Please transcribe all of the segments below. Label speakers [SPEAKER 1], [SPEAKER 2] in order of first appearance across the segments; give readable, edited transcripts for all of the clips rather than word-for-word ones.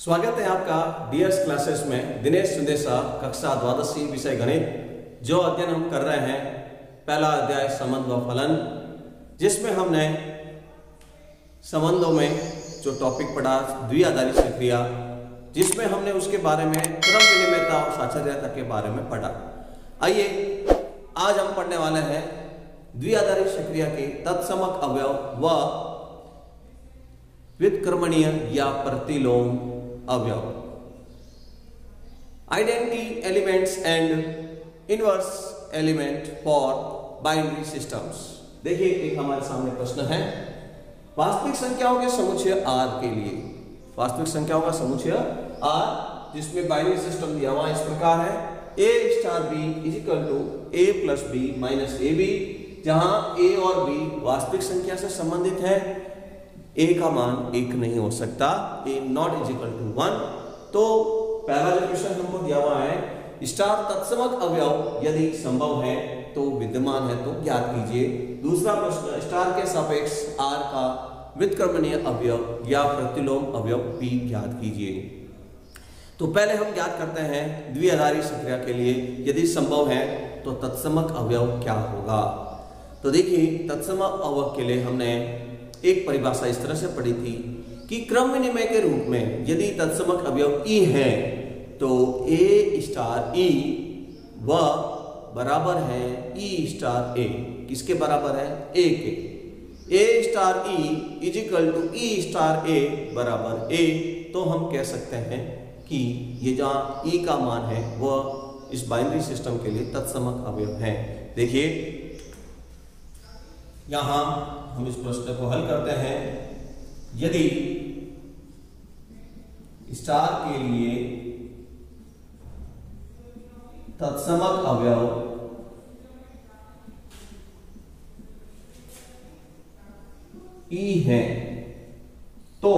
[SPEAKER 1] स्वागत है आपका डीएस क्लासेस में। दिनेश सुंदेसा, कक्षा द्वादशी, विषय गणित। जो अध्ययन हम कर रहे हैं पहला अध्याय संबंध व फलन, जिसमें हमने संबंधों में जो टॉपिक पढ़ा द्विआधारी क्रिया, जिसमें हमने उसके बारे में क्रम विनिमयता और साचर्यता के बारे में पढ़ा। आइए आज हम पढ़ने वाले हैं द्विआधारी क्रिया के तत्समक अवयव व व्युत्क्रमणीय या प्रतिलोम अवयव, identity elements and inverse element for binary systems. देखिए एक हमारे सामने प्रश्न है, वास्तविक संख्याओं के समुच्चय R के लिए, वास्तविक संख्याओं का समुच्चय R जिसमें बाइनरी सिस्टम दिया हुआ इस प्रकार है, a star b is equal to a plus b minus ab, जहां a और b वास्तविक संख्या से संबंधित है। a का मान 1 नहीं हो सकता, a not is equal to 1। तो पहला जो क्वेश्चन हमको दिया हुआ है, स्टार तत्समक अवयव यदि संभव है तो विद्यमान है तो ज्ञात कीजिए। दूसरा प्रश्न, स्टार के सापेक्ष r का व्युत्क्रमणीय अवयव या प्रतिलोम अवयव p ज्ञात कीजिए। तो पहले हम ज्ञात करते हैं द्विआधारी क्रिया के लिए यदि संभव है तो तत्समक अवयव क्या होगा। तो देखिए तत्समक अवयव के लिए हमने एक परिभाषा इस तरह से पढ़ी थी कि क्रम विनिमय के रूप में यदि तत्समक अवयव E है तो A स्टार E व बराबर है E स्टार A। किसके बराबर है? A के। A star E is equal to E star A बराबर A। तो हम कह सकते हैं कि ये जहाँ E का मान है वह इस बाइनरी सिस्टम के लिए तत्समक अवयव है। देखिए यहां हम इस प्रश्न को हल करते हैं, यदि स्टार के लिए तत्समक अवयव E है तो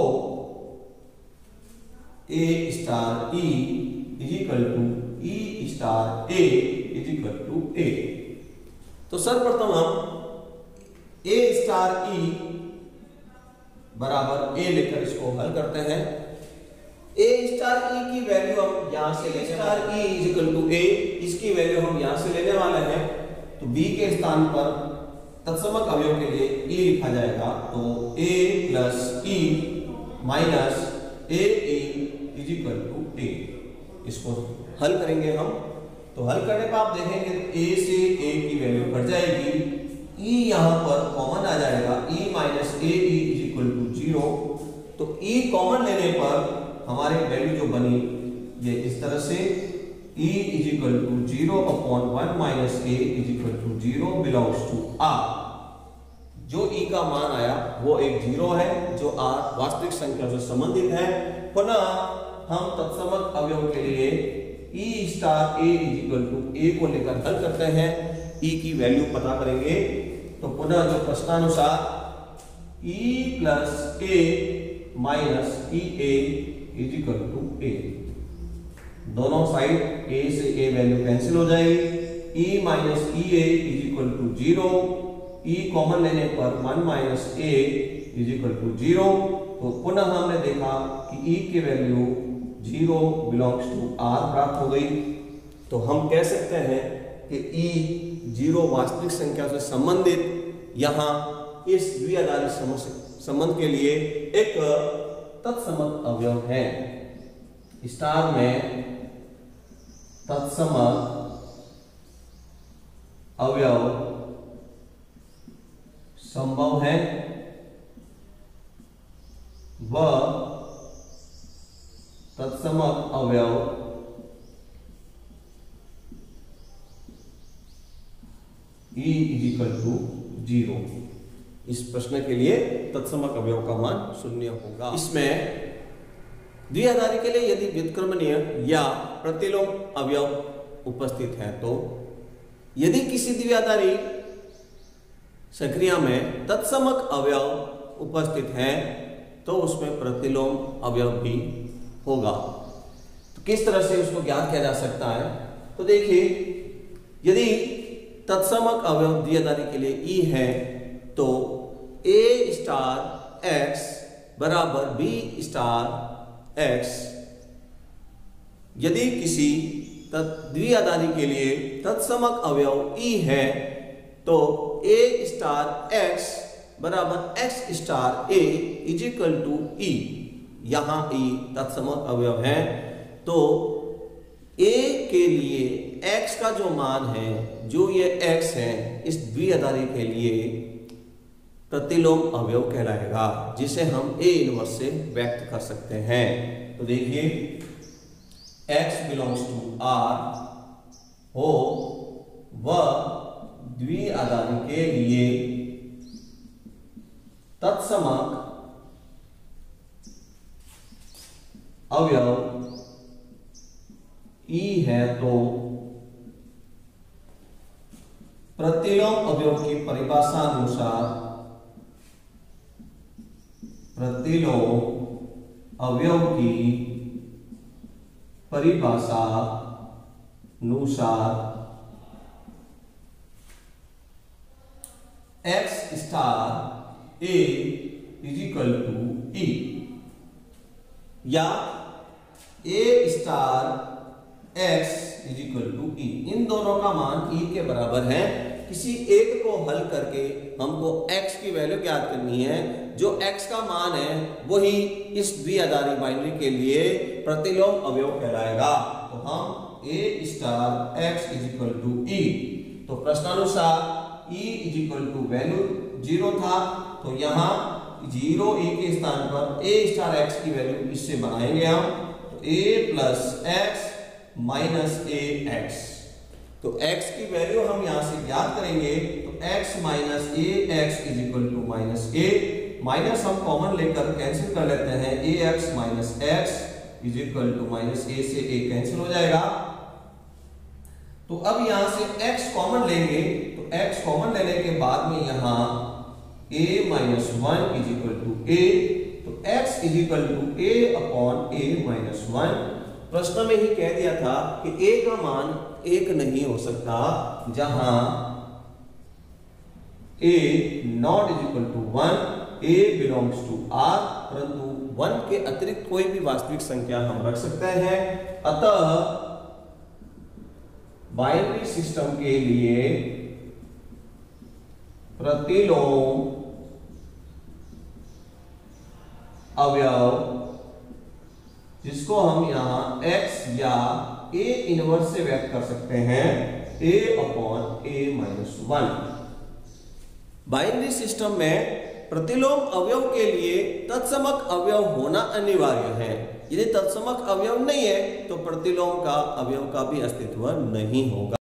[SPEAKER 1] A star E is equal to E star A is equal to A। तो सर्वप्रथम हम A स्टार E बराबर A लेकर इसको हल करते हैं। A स्टार E की वैल्यू हम यहां से लेने star E is equal to A, इसकी वैल्यू हम यहां से लेने वाले हैं। तो B के स्थान पर तत्समक अवयव के लिए E लिखा जाएगा, तो A plus E minus AE is equal to A। इसको हल करेंगे हम, तो हल करने पर आप देखेंगे A से A की वैल्यू कट जाएगी, E यहां पर कॉमन आ जाएगा, E minus AE is equal to 0। तो E कॉमन लेने पर हमारी वैल्यू जो बनी ये इस तरह से, E is equal to 0 upon 1 minus A is equal to 0 belongs to R। जो E का मान आया वो एक 0 है जो R वास्तविक संख्या से संबंधित है। पुनः हम तत्समक अवयव के लिए E star A is equal to A को लेकर हल करते हैं, E की वैल्यू पता करेंगे। तो पुनः जो प्रश्नानुसार E plus A minus EA is equal to A, दोनों साइड A से A वैल्यू कैंसिल हो जाएगी। E minus EA is equal to 0, E common लेने पर 1 minus A is equal to 0। तो पुनः हमने देखा कि E की वैल्यू 0 बिलोंग्स टू R प्राप्त हो गई। तो हम कह सकते हैं कि E 0 वास्तविक संख्या से संबंधित यहां इस द्विआधारी संबंध के लिए एक तत्समक अवयव है। स्टार में तत्समक अवयव संभव है व तत्समक अवयव E इज इक्वल टू 0। इस प्रश्न के लिए तत्समक अवयव का मान 0 होगा। इसमें द्विआधारी के लिए यदि व्युत्क्रमणीय या प्रतिलोम अवयव उपस्थित है, तो यदि किसी द्विआधारी क्रिया में तत्समक अवयव उपस्थित है तो उसमें प्रतिलोम अवयव भी होगा। तो किस तरह से उसको ज्ञात किया जा सकता है? तो देखिए यदि तत्समक अवयव द्विआधारी के लिए E है तो A स्टार X बराबर B स्टार x यदि किसी द्विआधारी के लिए तत्समक अवयव ई है तो a स्टार x बराबर x star a is equal to e. यहां e तत्समक अवयव है तो a के लिए x का जो मान है, जो ये x है, इस द्विआधारी के लिए प्रतिलोम अवयव कहलाएगा, जिसे हम a इनवर्स से व्यक्त कर सकते हैं। तो देखिए x बिलोंग्स टू R हो वह द्विआधारी के लिए तत्समक अवयव E है तो प्रतिलोम अवयव की परिभाषा अनुसार प्रतिलोम अवयव की परिभाषा अनुसार x star a is equal to e या a star x is equal to e. इन दोनों का मान e के बराबर है। किसी एक को हल करके हमको x की वैल्यू ज्ञात करनी है। जो x का मान है वही इस द्विआधारी बाइनरी के लिए प्रतिलोम अवयव कहलाएगा। तो हम a star x is equal to e, तो प्रश्नानुसार e is equal to value 0 था, तो यहाँ 0 e के स्थान पर a स्टार x की वैल्यू इससे बनाएंगे हम, तो a plus x minus a x। तो x की वैल्यू हम यहाँ से ज्ञात करेंगे, तो x minus a x is equal to minus a, minus हम कॉमन लेकर कैंसिल कर लेते हैं, ax minus x is equal to minus a से a कैंसिल हो जाएगा। तो अब यहां से x कॉमन लेंगे, तो x कॉमन लेने के बाद में यहां a minus 1 is equal to a, तो x is equal to a upon a minus 1। प्रश्न में ही कह दिया था कि a का मान 1 नहीं हो सकता, जहां a not is equal to 1, a belongs to R, परंतु 1 के अतिरिक्त कोई भी वास्तविक संख्या हम रख सकते हैं। अतः बाइनरी सिस्टम के लिए प्रतिलोम अवयव, जिसको हम यहां x या a इनवर्स से व्यक्त कर सकते हैं, a upon a minus 1। Binary system में प्रतिलोम अवयव के लिए तत्समक अवयव होना अनिवार्य है। यदि तत्समक अवयव नहीं है तो प्रतिलोम का अवयव का भी अस्तित्व नहीं होगा।